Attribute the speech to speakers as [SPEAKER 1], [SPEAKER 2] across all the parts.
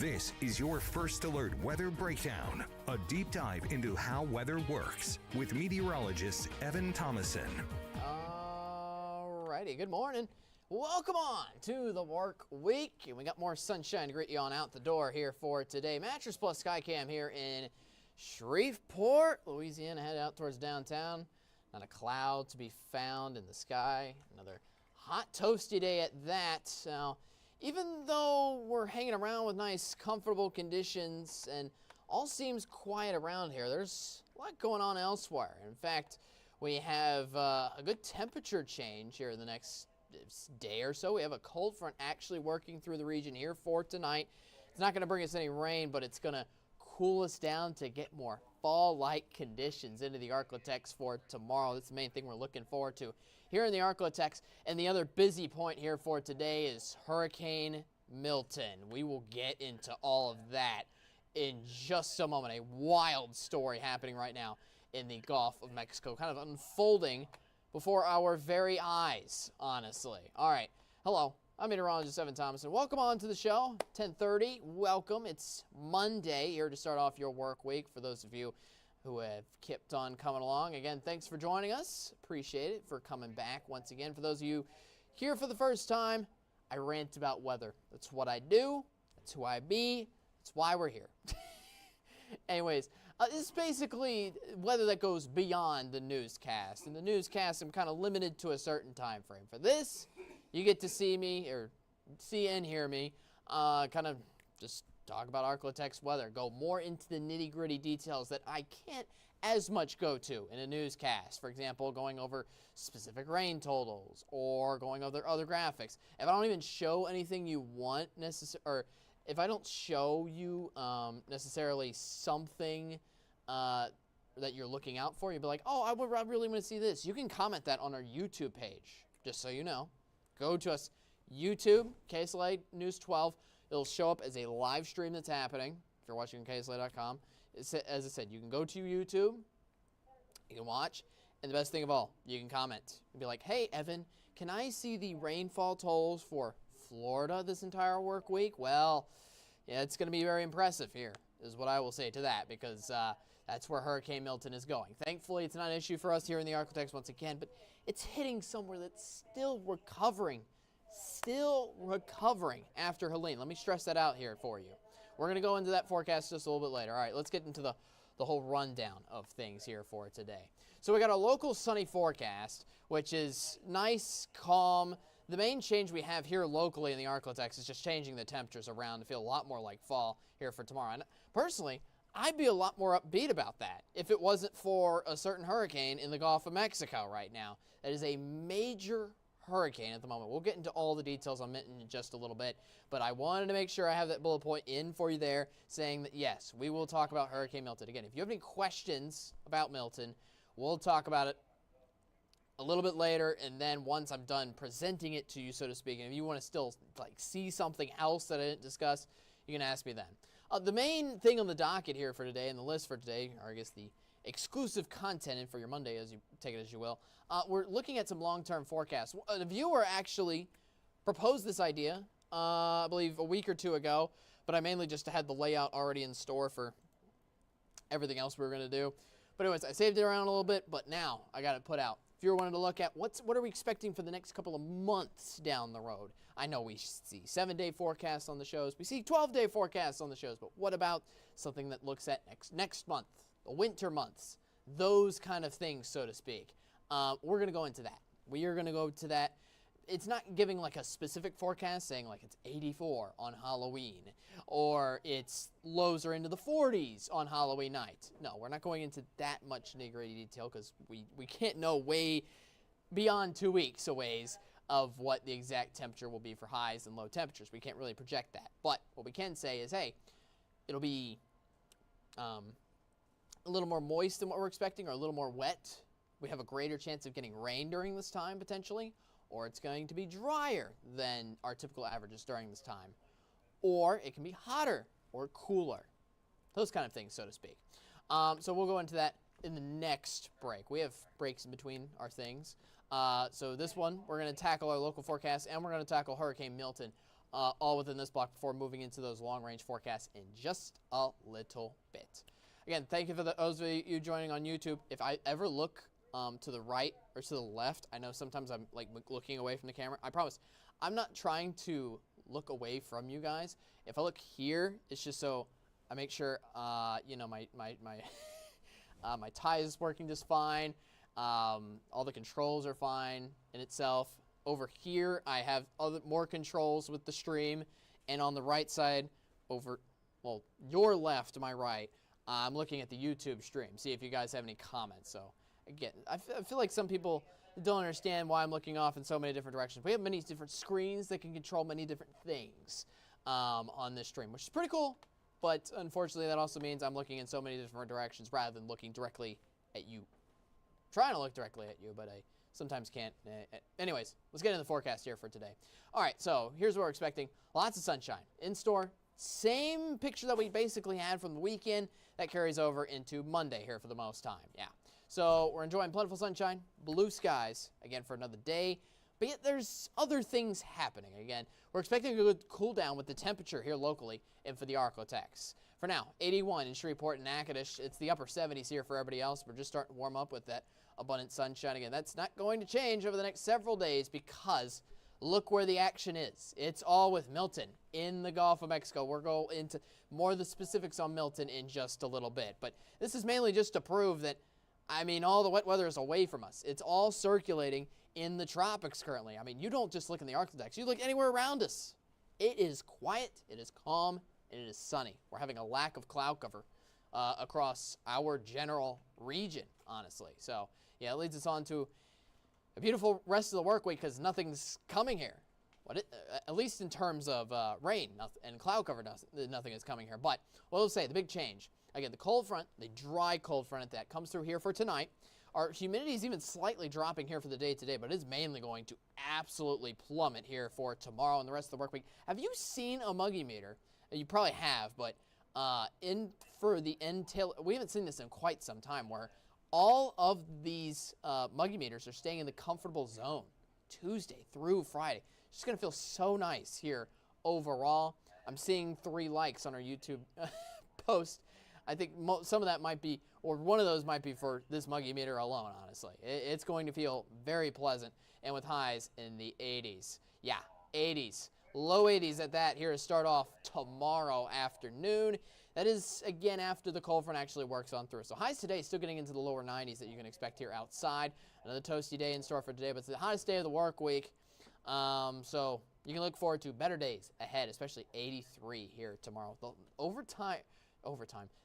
[SPEAKER 1] This is your First Alert Weather Breakdown, a deep dive into how weather works with meteorologist Evan Thomason.
[SPEAKER 2] Alrighty, good morning. Welcome on to the work week, and we got more sunshine to greet you on out the door here for today. Mattress Plus Skycam here in Shreveport, Louisiana, head out towards downtown. Not a cloud to be found in the sky. Another hot, toasty day at that. So, even though we're hanging around with nice, comfortable conditions and all seems quiet around here, there's a lot going on elsewhere. In fact, we have a good temperature change here in the next day or so. We have a cold front actually working through the region here for tonight. It's not going to bring us any rain, but it's going to cool us down to get more fall-like conditions into the Arklatex for tomorrow. That's the main thing we're looking forward to here in the Arklatex. And the other busy point here for today is Hurricane Milton. We will get into all of that in just a moment. A wild story happening right now in the Gulf of Mexico, kind of unfolding before our very eyes, honestly. All right. Hello. I'm meteorologist Evan Thomason. Welcome on to the show. 10:30. Welcome. It's Monday here to start off your work week. For those of you who have kept on coming along, again, thanks for joining us. Appreciate it for coming back once again. For those of you here for the first time, I rant about weather. That's what I do. That's who I be. That's why we're here. Anyways, this is basically weather that goes beyond the newscast. In the newscast, I'm kind of limited to a certain time frame. For this, you get to see me, or see and hear me, kind of just talk about Arklatex weather, go more into the nitty-gritty details that I can't as much go to in a newscast. For example, going over specific rain totals or going over other graphics. If I don't even show anything you want or if I don't show you necessarily something that you're looking out for, you'll be like, oh, I really want to see this. You can comment that on our YouTube page, just so you know. Go to us, YouTube, KSLA News 12. It'll show up as a live stream that's happening if you're watching on KSLA.com. As I said, you can go to YouTube, you can watch, and the best thing of all, you can comment. You'll be like, hey, Evan, can I see the rainfall totals for Florida this entire work week? Well, yeah, it's going to be very impressive here, is what I will say to that, because that's where Hurricane Milton is going. Thankfully, it's not an issue for us here in the Arklatex once again, but it's hitting somewhere that's still recovering after Helene. Let me stress that out here for you. We're going to go into that forecast just a little bit later. All right, let's get into the whole rundown of things here for today. So we got a local sunny forecast, which is nice, calm. The main change we have here locally in the Arklatex is just changing the temperatures around to feel a lot more like fall here for tomorrow. And personally, I'd be a lot more upbeat about that if it wasn't for a certain hurricane in the Gulf of Mexico right now. That is a major hurricane at the moment. We'll get into all the details on Milton in just a little bit, but I wanted to make sure I have that bullet point in for you there saying that, yes, we will talk about Hurricane Milton. Again, if you have any questions about Milton, we'll talk about it a little bit later, and then once I'm done presenting it to you, so to speak, and if you want to still see something else that I didn't discuss, you can ask me then. The main thing on the docket here for today and the list for today, or I guess the exclusive content in for your Monday, as you take it as you will, we're looking at some long-term forecasts. A viewer actually proposed this idea, I believe a week or two ago, but I mainly just had the layout already in store for everything else we were going to do. But anyways, I saved it around a little bit, but now I got it put out. If you wanted to look at what are we expecting for the next couple of months down the road. I know we see 7-day forecasts on the shows. We see 12-day forecasts on the shows. But what about something that looks at next month, the winter months, those kind of things, so to speak. We're going to go into that. We are going to go to that. It's not giving like a specific forecast saying like it's 84 on Halloween or it's lows are into the 40s on Halloween night. No, we're not going into that much nitty-gritty detail because we can't know way beyond 2 weeks away of what the exact temperature will be for highs and low temperatures. We can't really project that. But what we can say is, hey, it'll be a little more moist than what we're expecting or a little more wet. We have a greater chance of getting rain during this time potentially. Or it's going to be drier than our typical averages during this time. Or it can be hotter or cooler. Those kind of things, so to speak. So we'll go into that in the next break. We have breaks in between our things. So this one, we're going to tackle our local forecast, and we're going to tackle Hurricane Milton all within this block before moving into those long-range forecasts in just a little bit. Again, thank you for those of you joining on YouTube. If I ever look to the right or to the left, I know sometimes I'm like looking away from the camera. I promise, I'm not trying to look away from you guys. If I look here, it's just so I make sure, you know, my my tie is working just fine. All the controls are fine in itself. Over here, I have more controls with the stream, and on the right side, well, your left, my right, I'm looking at the YouTube stream. See if you guys have any comments. So again, I feel like some people don't understand why I'm looking off in so many different directions. We have many different screens that can control many different things on this stream, which is pretty cool. But unfortunately, that also means I'm looking in so many different directions rather than looking directly at you. Trying to look directly at you, but I sometimes can't. Anyways, let's get into the forecast here for today. All right, so here's what we're expecting. Lots of sunshine in store. Same picture that we basically had from the weekend that carries over into Monday here for the most time. Yeah. So we're enjoying plentiful sunshine, blue skies, again, for another day. But yet there's other things happening. Again, we're expecting a good cool down with the temperature here locally and for the Arklatex. For now, 81 in Shreveport and Natchitoches. It's the upper 70s here for everybody else. We're just starting to warm up with that abundant sunshine. Again, that's not going to change over the next several days because look where the action is. It's all with Milton in the Gulf of Mexico. We'll go into more of the specifics on Milton in just a little bit. But this is mainly just to prove that, I mean, all the wet weather is away from us. It's all circulating in the tropics currently. I mean, you don't just look in the Arklatex. You look anywhere around us. It is quiet, it is calm, and it is sunny. We're having a lack of cloud cover across our general region, honestly. So, yeah, it leads us on to a beautiful rest of the work week because nothing's coming here. At least in terms of rain and cloud cover, nothing is coming here. But what I'll say, the big change, again, the cold front, the dry cold front that comes through here for tonight. Our humidity is even slightly dropping here for the day today, but it is mainly going to absolutely plummet here for tomorrow and the rest of the work week. Have you seen a muggy meter? You probably have, but we haven't seen this in quite some time where all of these muggy meters are staying in the comfortable zone Tuesday through Friday. It's just going to feel so nice here overall. I'm seeing 3 likes on our YouTube post. I think some of that might be, or one of those might be for this muggy meter alone, honestly. It's going to feel very pleasant, and with highs in the 80s. Yeah, 80s. Low 80s at that here to start off tomorrow afternoon. That is, again, after the cold front actually works on through. So highs today still getting into the lower 90s that you can expect here outside. Another toasty day in store for today, but it's the hottest day of the work week. So you can look forward to better days ahead, especially 83 here tomorrow. The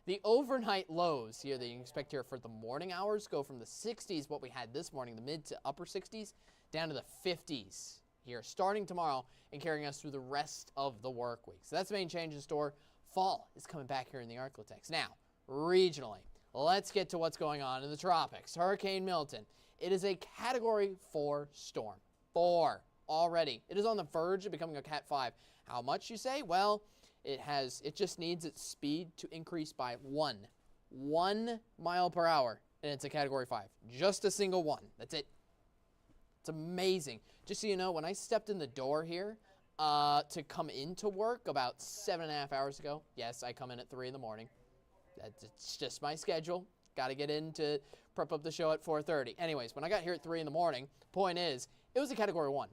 [SPEAKER 2] The overnight lows here that you can expect here for the morning hours go from the 60s, what we had this morning, the mid to upper 60s, down to the 50s here starting tomorrow and carrying us through the rest of the work week. So that's the main change in store. Fall is coming back here in the Arklatex. Now, regionally, let's get to what's going on in the tropics. Hurricane Milton. It is a Category 4 storm. 4 already. It is on the verge of becoming a Cat 5. How much, you say? Well, it just needs its speed to increase by 1 mile per hour, and it's a Category 5. Just a single one. That's it. It's amazing. Just so you know, when I stepped in the door here to come into work about 7.5 hours ago, yes, I come in at 3 in the morning. It's just my schedule. Got to get in to prep up the show at 4:30. Anyways, when I got here at 3 in the morning, point is, it was a Category 1.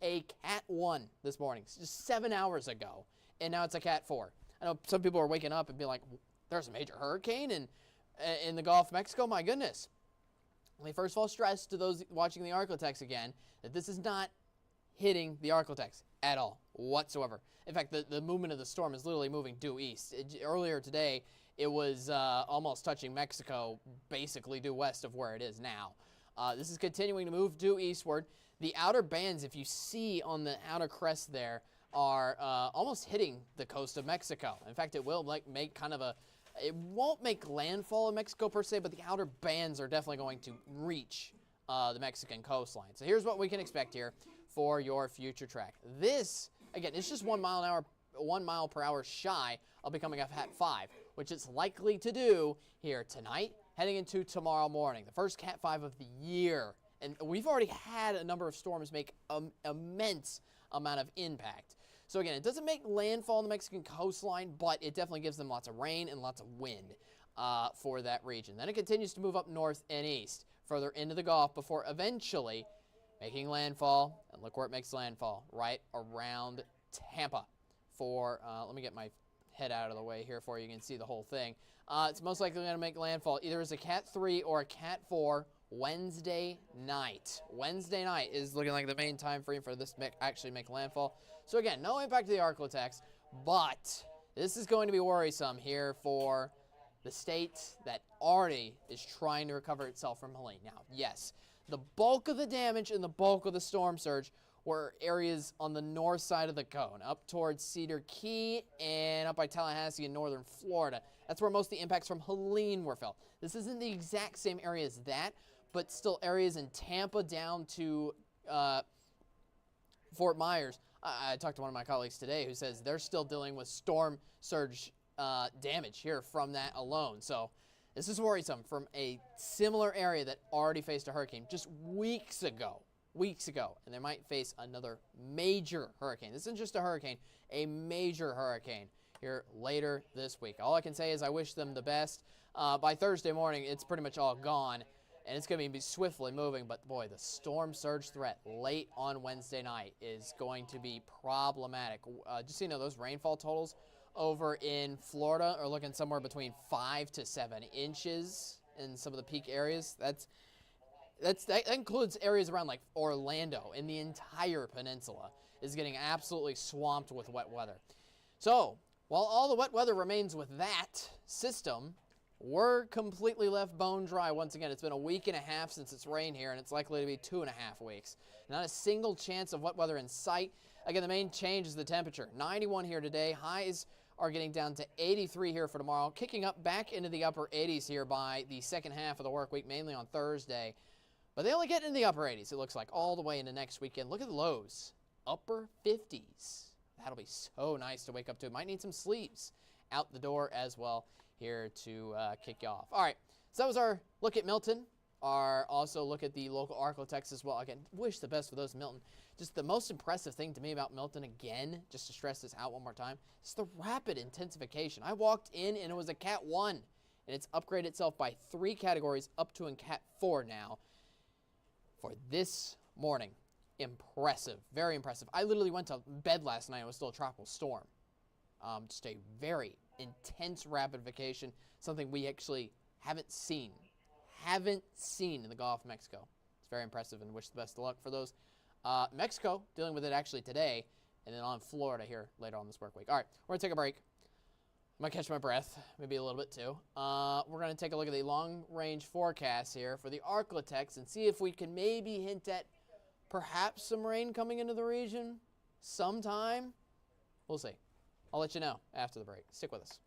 [SPEAKER 2] A Cat 1 this morning, just 7 hours ago. And now it's a Cat 4. I know some people are waking up and being like, there's a major hurricane in the Gulf of Mexico? My goodness. Let me first of all stress to those watching the Arklatex again that this is not hitting the Arklatex at all whatsoever. In fact, the movement of the storm is literally moving due east. Earlier today, it was almost touching Mexico, basically due west of where it is now. This is continuing to move due eastward. The outer bands, if you see on the outer crest there, are almost hitting the coast of Mexico. In fact, it will make kind of it won't make landfall in Mexico per se, but the outer bands are definitely going to reach the Mexican coastline. So here's what we can expect here for your future track. This, again, it's just 1 mile per hour shy of becoming a Cat 5, which it's likely to do here tonight, heading into tomorrow morning. The first Cat 5 of the year. And we've already had a number of storms make immense amount of impact. So again, it doesn't make landfall on the Mexican coastline, but it definitely gives them lots of rain and lots of wind for that region. Then it continues to move up north and east, further into the Gulf, before eventually making landfall. And look where it makes landfall, right around Tampa. Let me get my head out of the way here for you. You can see the whole thing. It's most likely going to make landfall either as a Cat 3 or a Cat 4 Wednesday night. Wednesday night is looking like the main time frame for this to actually make landfall. So again, no impact to the Arklatex, but this is going to be worrisome here for the state that already is trying to recover itself from Helene. Now, yes, the bulk of the damage and the bulk of the storm surge were areas on the north side of the cone, up towards Cedar Key and up by Tallahassee in northern Florida. That's where most of the impacts from Helene were felt. This isn't the exact same area as that, but still areas in Tampa down to Fort Myers. I talked to one of my colleagues today who says they're still dealing with storm surge damage here from that alone. So this is worrisome from a similar area that already faced a hurricane just weeks ago, and they might face another major hurricane. This isn't just a hurricane, a major hurricane here later this week. All I can say is I wish them the best. By Thursday morning, it's pretty much all gone, and it's going to be swiftly moving. But boy, the storm surge threat late on Wednesday night is going to be problematic. Just so you know, those rainfall totals over in Florida are looking somewhere between 5 to 7 inches in some of the peak areas. That includes areas around like Orlando, and the entire peninsula is getting absolutely swamped with wet weather. So while all the wet weather remains with that system, we're completely left bone dry. Once again, it's been a week and a half since it's rained here, and it's likely to be 2.5 weeks. Not a single chance of wet weather in sight. Again, the main change is the temperature. 91 here today. Highs are getting down to 83 here for tomorrow, kicking up back into the upper 80s here by the second half of the work week, mainly on Thursday. But they only get into the upper 80s, it looks like, all the way into next weekend. Look at the lows. Upper 50s. That'll be so nice to wake up to. Might need some sleeves out the door as well here to kick you off. All right, so that was our look at Milton. Our also look at the local Arklatex as well. Again, wish the best for those Milton. Just the most impressive thing to me about Milton, again, just to stress this out one more time, is the rapid intensification. I walked in and it was a Cat 1, and it's upgraded itself by 3 categories up to a Cat 4 now for this morning. Impressive, very impressive. I literally went to bed last night. It was still a tropical storm. Just a very intense rapidification, something we actually haven't seen in the Gulf of Mexico. It's very impressive, and wish the best of luck for those. Mexico dealing with it actually today, and then on Florida here later on this work week. All right, we're going to take a break. I might catch my breath, maybe a little bit too. We're going to take a look at the long-range forecast here for the Arklatex and see if we can maybe hint at perhaps some rain coming into the region sometime. We'll see. I'll let you know after the break. Stick with us.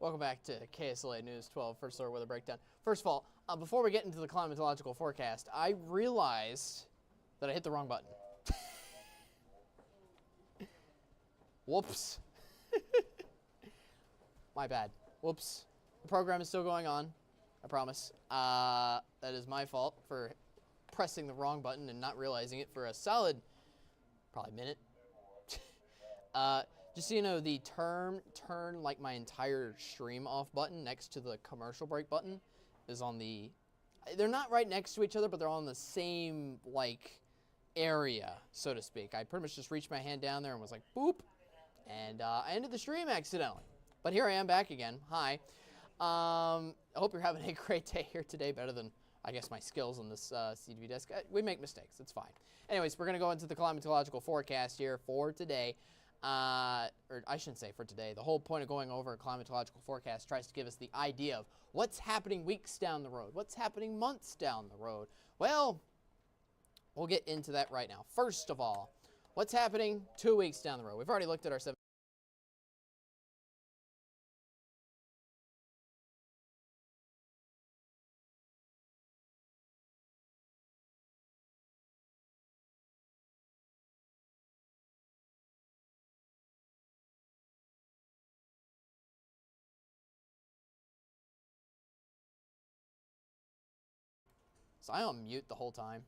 [SPEAKER 2] Welcome back to KSLA News 12, First Alert Weather Breakdown. First of all, before we get into the climatological forecast, I realized that I hit the wrong button. Whoops. My bad. Whoops. The program is still going on, I promise. That is my fault for pressing the wrong button and not realizing it for a solid, probably minute. Just so you know, the turn like my entire stream off button next to the commercial break button is on the, they're not right next to each other, but they're on the same, like, area, so to speak. I pretty much just reached my hand down there and was like, boop, and I ended the stream accidentally. But here I am back again. Hi. I hope you're having a great day here today, better than, I guess, my skills on this CDV desk. We make mistakes. It's fine. Anyways, we're going to go into the climatological forecast here for today. Or I shouldn't say for today. The whole point of going over a climatological forecast tries to give us the idea of what's happening weeks down the road, what's happening months down the road. Well, we'll get into that right now. First of all, what's happening 2 weeks down the road? We've already looked at our 7. So I on mute the whole time.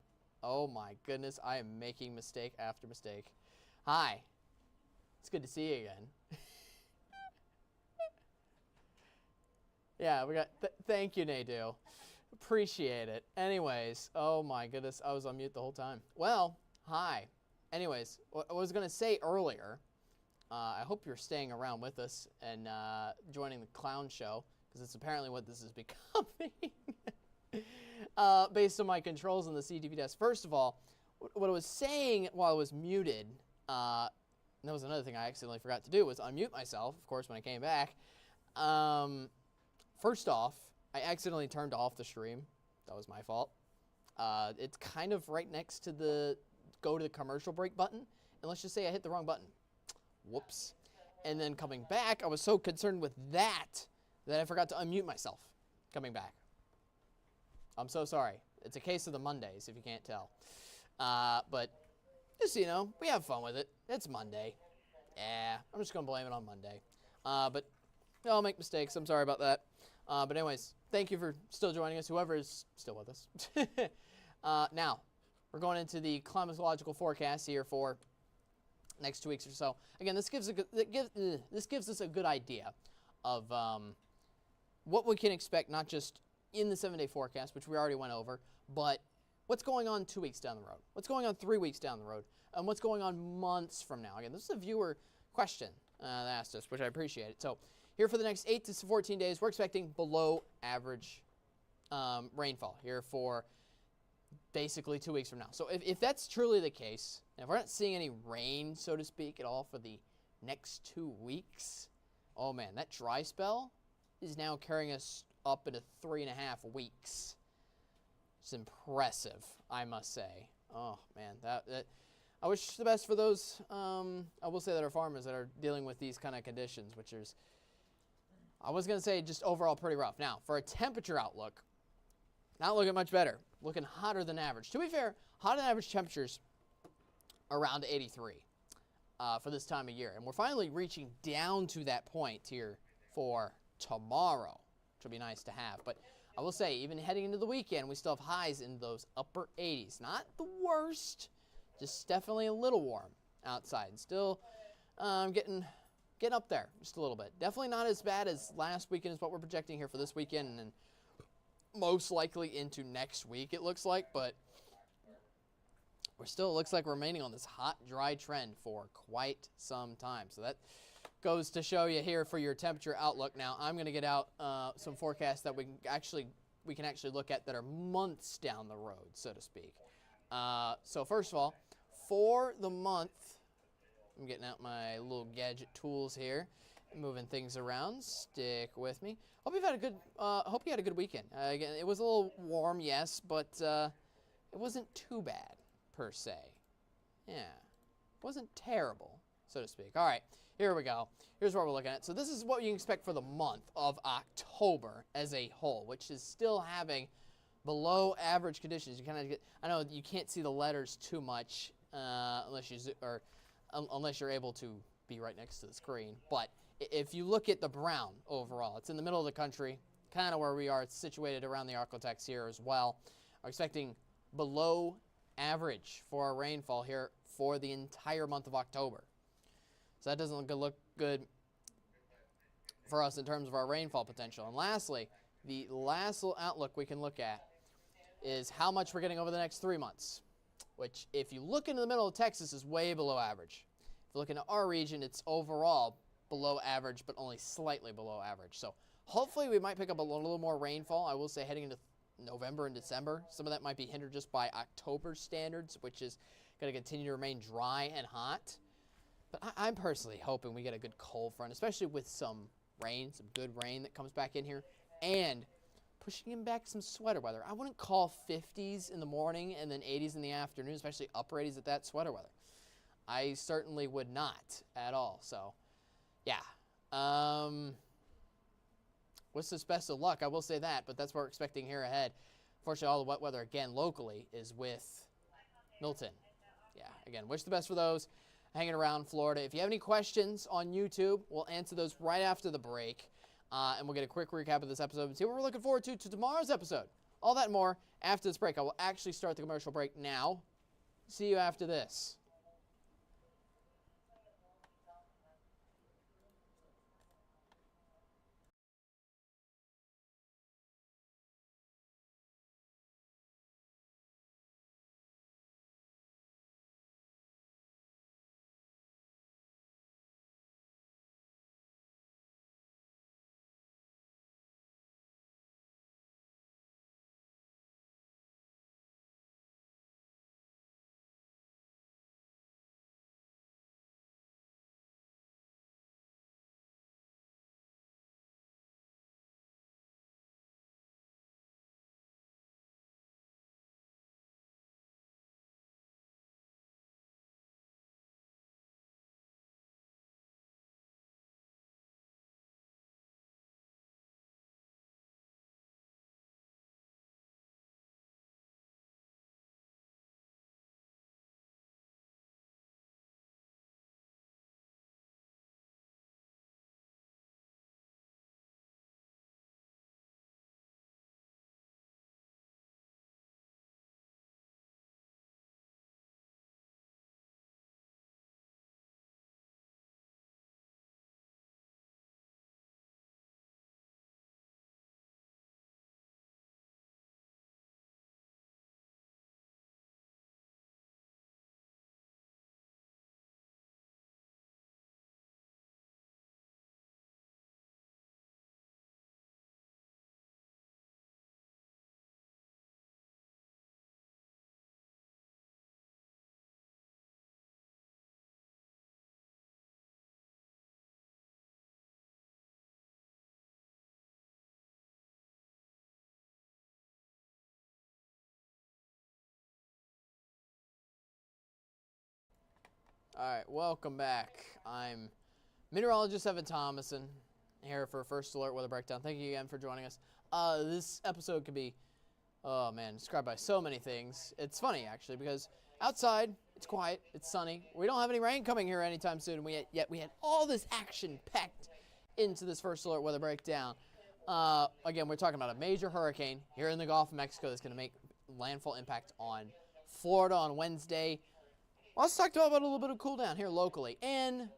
[SPEAKER 2] Oh my goodness, I am making mistake after mistake. Hi. It's good to see you again. Yeah, we got, thank you, Nadu. Appreciate it. Anyways, oh my goodness, I was on mute the whole time. Well, hi. Anyways, what I was going to say earlier, I hope you're staying around with us and joining the clown show, because it's apparently what this is becoming. Based on my controls on the CDV desk. First of all, what I was saying while I was muted, and that was another thing I accidentally forgot to do, was unmute myself, of course, when I came back. First off, I accidentally turned off the stream. That was my fault. It's kind of right next to the go to the commercial break button, and let's just say I hit the wrong button. Whoops. And then coming back, I was so concerned with that I forgot to unmute myself coming back. I'm so sorry. It's a case of the Mondays, if you can't tell. But just so you know, we have fun with it. It's Monday. Yeah, I'm just going to blame it on Monday. But we all make mistakes. I'm sorry about that. But anyways, thank you for still joining us, whoever is still with us. Now, we're going into the climatological forecast here for next 2 weeks or so. Again, this gives us a good idea of what we can expect, not just in the 7-day forecast, which we already went over, but what's going on 2 weeks down the road, what's going on 3 weeks down the road, and what's going on months from now. Again, this is a viewer question that asked us, which I appreciate it. So here for the next 8 to 14 days, we're expecting below average rainfall here for basically 2 weeks from now. So if that's truly the case, and if we're not seeing any rain, so to speak, at all for the next 2 weeks, oh man, that dry spell is now carrying us up into 3.5 weeks. It's impressive, I must say. Oh man, that I wish the best for those. I will say that our farmers that are dealing with these kind of conditions, which is, I was gonna say, just overall pretty rough. Now, for a temperature outlook, not looking much better. Looking hotter than average. To be fair, hot and average temperatures around 83 for this time of year, and we're finally reaching down to that point here for tomorrow, which will be nice to have. But I will say, even heading into the weekend, we still have highs in those upper 80s. Not the worst, just definitely a little warm outside. And still getting up there just a little bit. Definitely not as bad as last weekend is what we're projecting here for this weekend, and most likely into next week, it looks like. But we're still, it looks like we're remaining on this hot, dry trend for quite some time. So that goes to show you here for your temperature outlook. Now I'm going to get out some forecasts that we can actually look at that are months down the road, so to speak. So first of all, for the month, I'm getting out my little gadget tools here, moving things around. Stick with me. Hope you've had a good. Hope you had a good weekend. Again, it was a little warm, yes, but it wasn't too bad per se. Yeah, it wasn't terrible, so to speak. All right. here we go. Here's what we're looking at. So this is what you can expect for the month of October as a whole, which is still having below average conditions. You kind of get, I know you can't see the letters too much unless you're able to be right next to the screen. But if you look at the brown overall, it's in the middle of the country, kind of where we are. It's situated around the Arklatex here as well. We're expecting below average for our rainfall here for the entire month of October. So that doesn't look good for us in terms of our rainfall potential. And lastly, the last little outlook we can look at is how much we're getting over the next 3 months, which if you look into the middle of Texas is way below average. If you look into our region, it's overall below average, but only slightly below average. So hopefully we might pick up a little more rainfall. I will say heading into November and December, some of that might be hindered just by October standards, which is going to continue to remain dry and hot. But I'm personally hoping we get a good cold front, especially with some rain, some good rain that comes back in here, and pushing in back some sweater weather. I wouldn't call 50s in the morning and then 80s in the afternoon, especially upper 80s at that sweater weather. I certainly would not at all. So, yeah. Wish us best of luck, I will say that, but that's what we're expecting here ahead. Fortunately, all the wet weather, again, locally, is with Milton. Yeah, again, wish the best for those hanging around Florida. If you have any questions on YouTube, we'll answer those right after the break. And we'll get a quick recap of this episode and see what we're looking forward to tomorrow's episode. All that and more after this break. I will actually start the commercial break now. See you after this. All right, welcome back. I'm meteorologist Evan Thomason here for First Alert Weather Breakdown. Thank you again for joining us. This episode could be, oh man, described by so many things. It's funny actually because outside it's quiet, it's sunny. We don't have any rain coming here anytime soon. Yet we had all this action packed into this First Alert Weather Breakdown. Again, we're talking about a major hurricane here in the Gulf of Mexico that's going to make landfall impact on Florida on Wednesday. Let's talk about a little bit of cool down here locally. And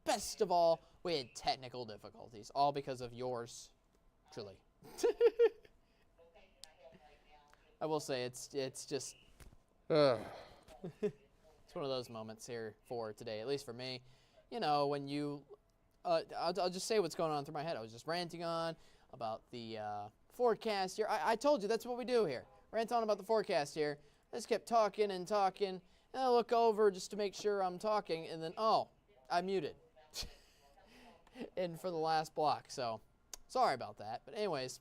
[SPEAKER 2] best of all, we had technical difficulties, all because of yours truly. I will say it's just it's one of those moments here for today, at least for me. You know, when you I'll just say what's going on through my head. I was just ranting on about the forecast here. I told you that's what we do here. Rant on about the forecast here. I just kept talking and talking. And I look over just to make sure I'm talking, and then, oh, I muted. And for the last block, so sorry about that. But anyways,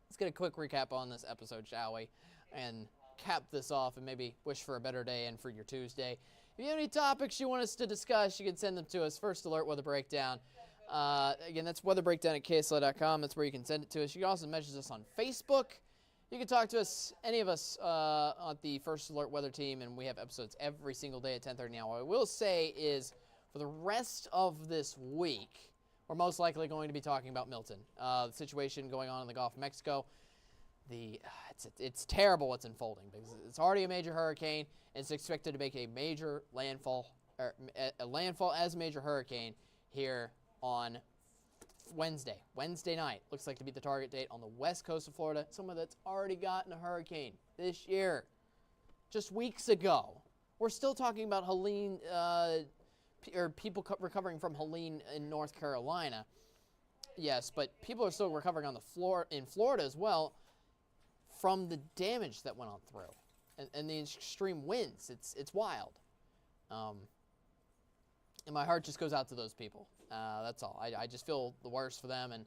[SPEAKER 2] let's get a quick recap on this episode, shall we? And cap this off and maybe wish for a better day and for your Tuesday. If you have any topics you want us to discuss, you can send them to us. First Alert Weather Breakdown. Again, that's weatherbreakdown@ksla.com. That's where you can send it to us. You can also message us on Facebook. You can talk to us, any of us, on the First Alert Weather team, and we have episodes every single day at 10:30 now. What I will say is, for the rest of this week, we're most likely going to be talking about Milton. The situation going on in the Gulf of Mexico. It's terrible what's unfolding because it's already a major hurricane, and it's expected to make a major landfall, or a landfall as a major hurricane here on Wednesday night. Looks like to be the target date on the west coast of Florida. Someone that's already gotten a hurricane this year, just weeks ago. We're still talking about Helene, or people recovering from Helene in North Carolina. Yes, but people are still recovering on in Florida as well from the damage that went on through and the extreme winds. It's wild. And my heart just goes out to those people. That's all. I just feel the worst for them, and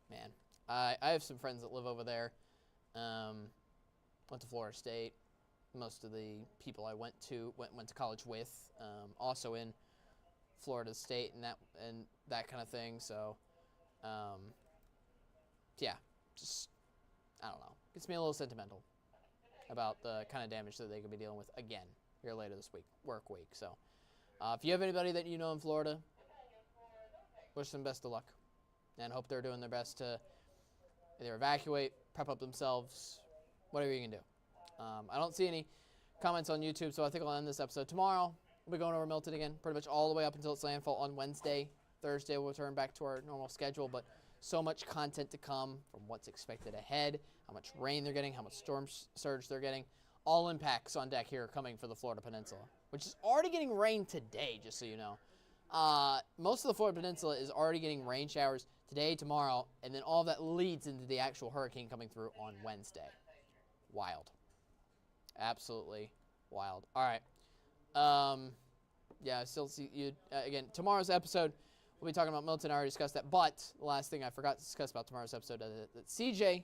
[SPEAKER 2] man, I have some friends that live over there. Went to Florida State. Most of the people I went to college with, also in Florida State and that kind of thing. So, yeah, just I don't know. Gets me a little sentimental about the kind of damage that they could be dealing with again here later this week, work week. So, if you have anybody that you know in Florida, wish them best of luck, and hope they're doing their best to either evacuate, prep up themselves, whatever you can do. I don't see any comments on YouTube, so I think I'll end this episode. Tomorrow, we'll be going over Milton again, pretty much all the way up until its landfall on Wednesday. Thursday, we'll return back to our normal schedule, but so much content to come from what's expected ahead, how much rain they're getting, how much storm surge they're getting. All impacts on deck here coming for the Florida Peninsula, which is already getting rain today, just so you know. Most of the Florida Peninsula is already getting rain showers today, tomorrow, and then all that leads into the actual hurricane coming through on Wednesday. Wild. Absolutely wild. All right. Yeah, I still see you. Again, tomorrow's episode, we'll be talking about Milton. I already discussed that. But the last thing I forgot to discuss about tomorrow's episode, that CJ,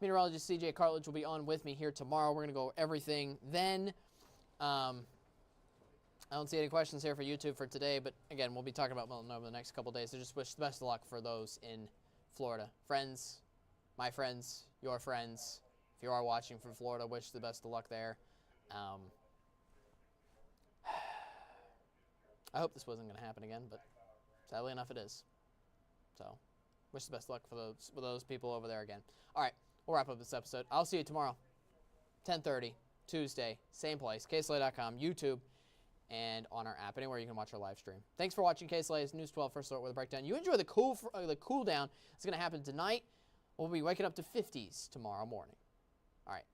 [SPEAKER 2] meteorologist CJ Cartledge, will be on with me here tomorrow. We're going to go over everything then. I don't see any questions here for YouTube for today. But, again, we'll be talking about Milton over the next couple days. So just wish the best of luck for those in Florida. Friends, my friends, your friends. If you are watching from Florida, wish the best of luck there. I hope this wasn't going to happen again, but sadly enough it is. So, wish the best of luck for those people over there again. All right, we'll wrap up this episode. I'll see you tomorrow, 10:30, Tuesday, same place, KSLA.com, YouTube, and on our app, anywhere you can watch our live stream. Thanks for watching KSLA's News 12 First Alert Weather Breakdown. You enjoy the cool down. It's going to happen tonight. We'll be waking up to 50s tomorrow morning. All right,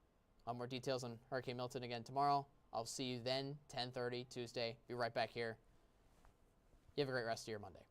[SPEAKER 2] I'll have more details on Hurricane Milton again tomorrow. I'll see you then, 10:30, Tuesday. Be right back here. You have a great rest of your Monday.